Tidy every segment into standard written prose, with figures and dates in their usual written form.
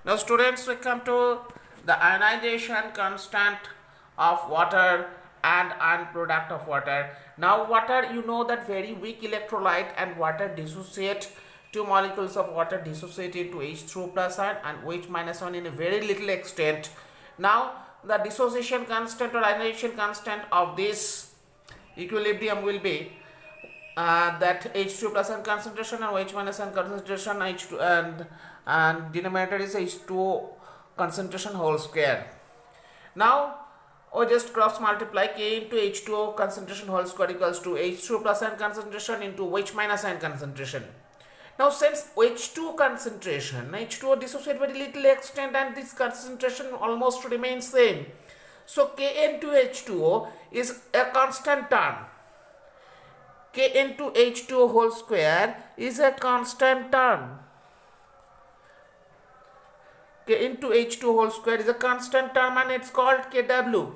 Now students, we come to the ionization constant of water and ion product of water. Now water, you know that very weak electrolyte, and water dissociate, two molecules of water dissociate into H2 plus ion and OH minus ion in a very little extent. Now the dissociation constant or ionization constant of this equilibrium will be that H2 plus ion concentration and OH minus ion concentration, H2 and denominator is H2O concentration whole square. Now or just cross multiply K into H2O concentration whole square equals to H2 plus ion concentration into OH minus ion concentration. Now since H2 concentration, H2O dissociate very little extent and this concentration almost remains same. So K into H2O is a constant term. K into H2O whole square is a constant term. K into H2O whole square is a constant term and it's called Kw.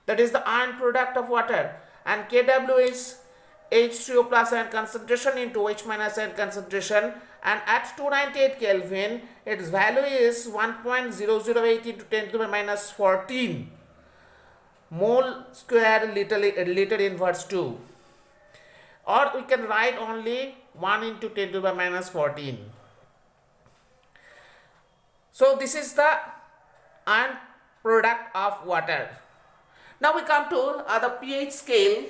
That is the ion product of water, and Kw is H2O plus ion concentration into OH minus ion concentration, and at 298 Kelvin its value is 1.008 into 10 to the minus 14 mole square liter inverse 2, or we can write only 1 into 10 to the minus 14. So this is the ion product of water. Now we come to the pH scale.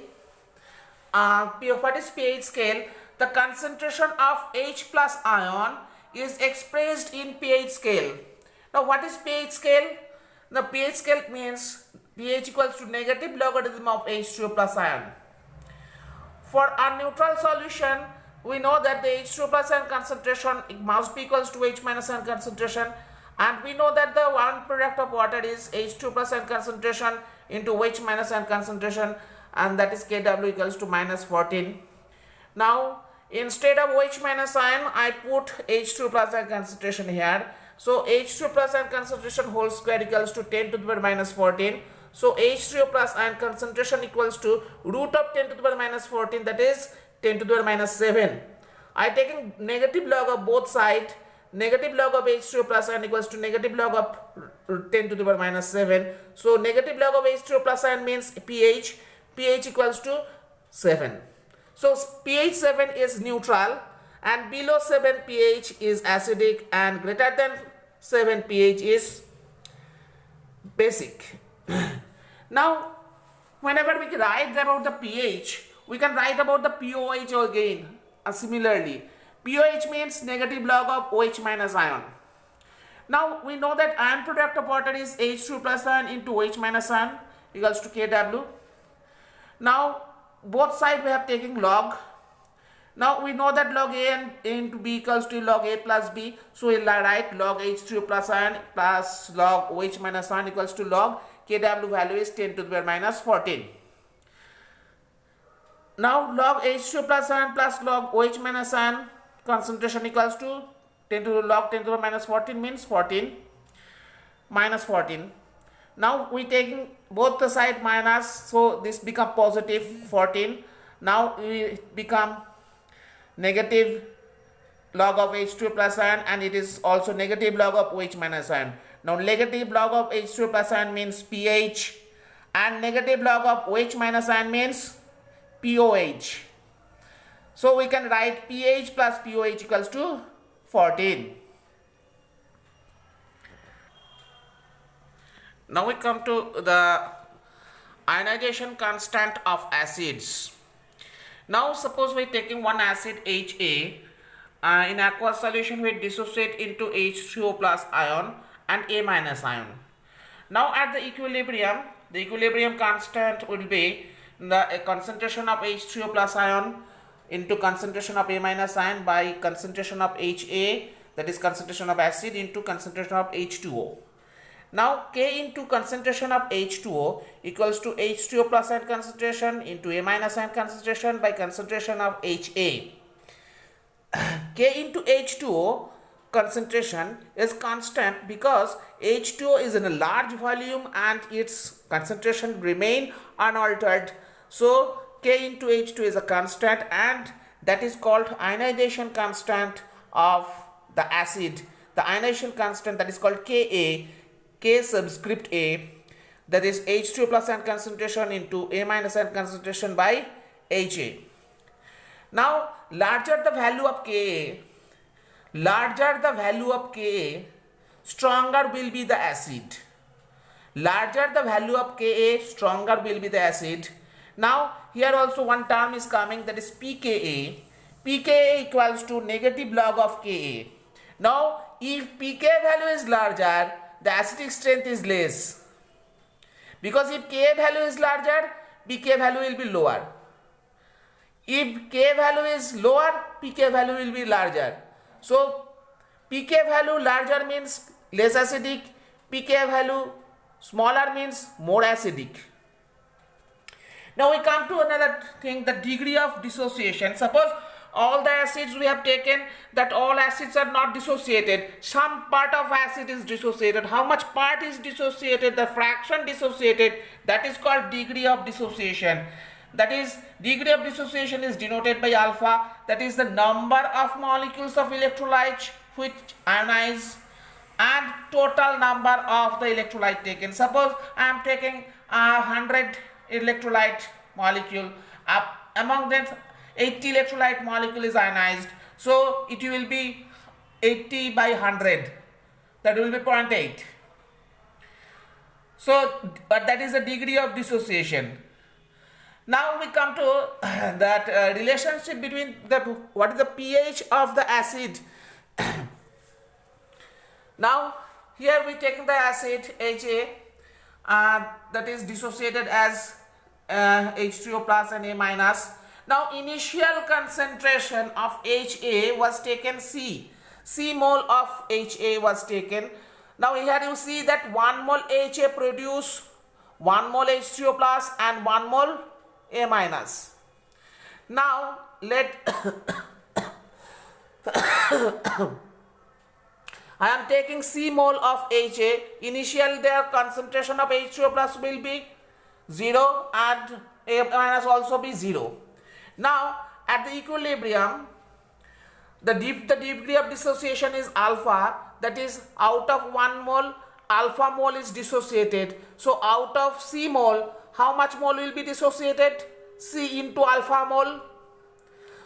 What is pH scale? The concentration of H plus ion is expressed in pH scale. Now what is pH scale? The pH scale means pH equals to negative logarithm of H2O plus ion. For a neutral solution, we know that the H2O plus ion concentration must be equals to H minus ion concentration, and we know that the ion product of water is H2 plus ion concentration into OH minus ion concentration, and that is Kw equals to minus 14. Now instead of OH minus ion, I put H2 plus ion concentration here. So H2 plus ion concentration whole square equals to 10 to the power minus 14. So H3O plus ion concentration equals to root of 10 to the power minus 14, that is 10 to the power minus 7. I taking negative log of both sides. Negative log of H3O plus ion equals to negative log of 10 to the power minus 7. So negative log of H3O plus ion means pH equals to 7. So pH 7 is neutral, and below 7 pH is acidic, and greater than 7 pH is basic. Now whenever we write about the pH, we can write about the pOH again. Similarly, pOH means negative log of OH minus ion. Now we know that ion product of water is H2 plus ion into OH minus ion equals to Kw. Now both sides we have taken log. Now we know that log A and into B equals to log A plus B. So we'll write log H2 plus ion plus log OH minus ion equals to log Kw value is 10 to the power minus 14. Now log H2 plus ion plus log OH minus ion concentration equals to 10 to the log 10 to the minus 14 means 14 minus 14. Now we taking both the side minus, so this become positive 14. Now we become negative log of H2 plus ion, and it is also negative log of OH minus ion. Now negative log of H2 plus ion means pH, and negative log of OH minus ion means pOH. So we can write pH plus pOH equals to 14. Now we come to the ionization constant of acids. Now suppose we are taking one acid HA. In aqueous solution we dissociate into H2O plus ion and A minus ion. Now at the equilibrium constant will be the concentration of H2O plus ion into concentration of A minus ion by concentration of HA, that is concentration of acid, into concentration of H2O. Now K into concentration of H2O equals to H2O plus ion concentration into A minus ion concentration by concentration of HA. K into H2O concentration is constant because H2O is in a large volume and its concentration remain unaltered. So K into H2 is a constant, and that is called ionization constant of the acid. the ionization constant that is called Ka, K subscript A, that is H2 plus ion concentration into A minus ion concentration by Ha. Now larger the value of Ka, stronger will be the acid. Larger the value of Ka, stronger will be the acid. Now here also one term is coming, that is pKa. pKa equals to negative log of Ka. Now if pK value is larger, the acidic strength is less, because if Ka value is larger, pK value will be lower. If K value is lower, pK value will be larger. So pK value larger means less acidic, pK value smaller means more acidic. Now we come to another thing, the degree of dissociation. Suppose all the acids we have taken, that all acids are not dissociated. Some part of acid is dissociated. How much part is dissociated, the fraction dissociated, that is called degree of dissociation. That is, degree of dissociation is denoted by alpha, that is the number of molecules of electrolyte which ionize and total number of the electrolyte taken. Suppose I am taking 100 electrolyte molecule, among them 80 electrolyte molecule is ionized, so it will be 80 by 100, that will be 0.8. So but that is the degree of dissociation. Now we come to that relationship between what is the pH of the acid. Now here we take the acid Ha, that is dissociated as H3O plus and A minus. Now initial concentration of Ha was taken C mole of Ha was taken. Now here you see that 1 mole Ha produce 1 mole H3O plus and 1 mole A minus. Now let I am taking C mole of Ha. Initial their concentration of H2O plus will be 0 and A minus also be 0. Now at the equilibrium, the degree of dissociation is alpha, that is out of 1 mole, alpha mole is dissociated. So out of C mole, how much mole will be dissociated? C into alpha mole.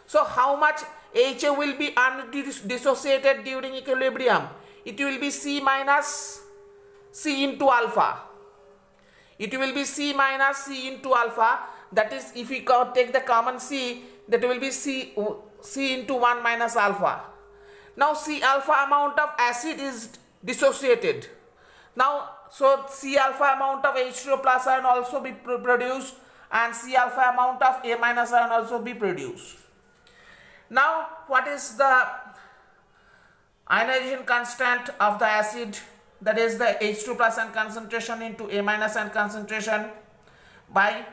So how much Ha will be undissociated during equilibrium? It will be C minus C into alpha. It will be C minus C into alpha. That is, if we take the common C, that will be C into 1 minus alpha. Now C alpha amount of acid is dissociated. Now so C alpha amount of H2O plus ion also be produced, and C alpha amount of A minus ion also be produced. Now what is the ionization constant of the acid? That is the H2 plus ion concentration into A minus ion concentration by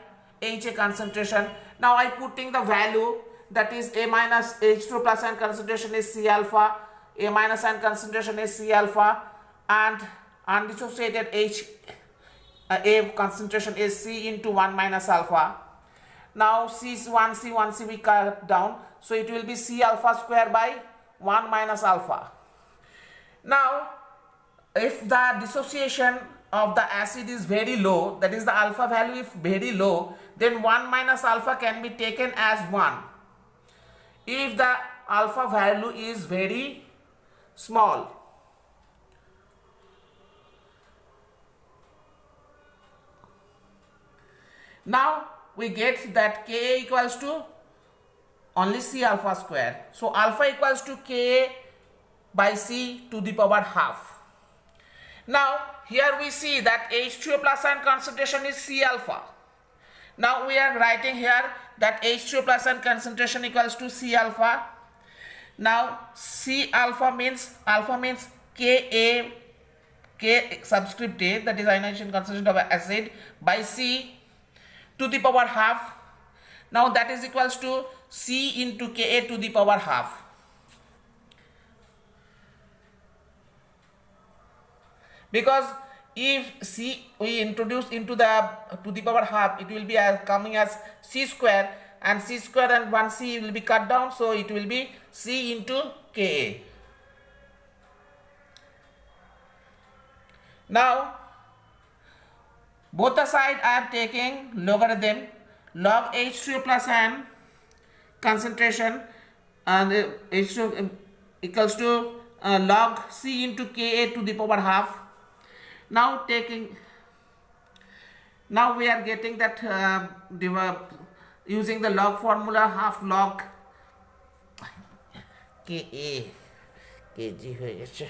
Ha concentration. Now I putting the value, that is A minus H2 plus ion concentration is C alpha, A minus ion concentration is C alpha, and undissociated A concentration is C into 1 minus alpha. Now C1C we cut down, so it will be C alpha square by 1 minus alpha. Now if the dissociation of the acid is very low, that is the alpha value is very low, then 1 minus alpha can be taken as 1. If the alpha value is very small, now we get that Ka equals to only C alpha square. So alpha equals to Ka by C to the power half. Now here we see that H2O plus ion concentration is C alpha. Now we are writing here that H2O plus ion concentration equals to C alpha. Now C alpha means Ka, K subscript A, that is ionization concentration of acid, by C to the power half. Now that is equals to C into Ka to the power half. Because if C we introduce into the to the power half, it will be coming as C square, and C square and 1 C will be cut down, so it will be C into Ka. Now both the side I am taking logarithm log H2O plus n concentration and H2O equals to log C into Ka to the power half. Now we are getting that using the log formula half log Ka kg হয়ে গেছে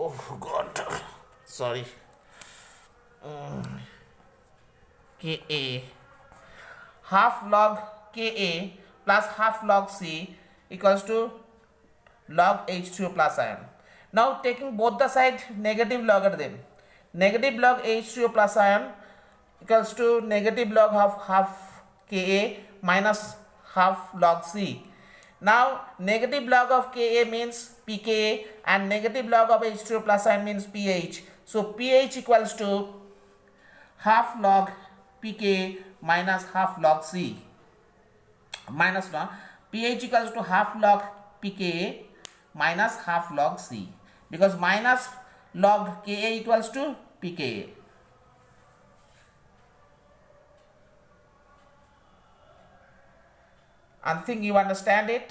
oh god sorry Ka half log Ka plus half log C equals to log H2O plus ion. Now taking both the side negative logarithm, negative log H2O plus ion equals to negative log of half Ka minus half log C. Now negative log of Ka means pKa and negative log of H2O plus ion means pH. So pH equals to half log pKa minus half log C. Minus no, pH equals to half log pKa minus half log C because minus log Ka equals to pKa. I think you understand it.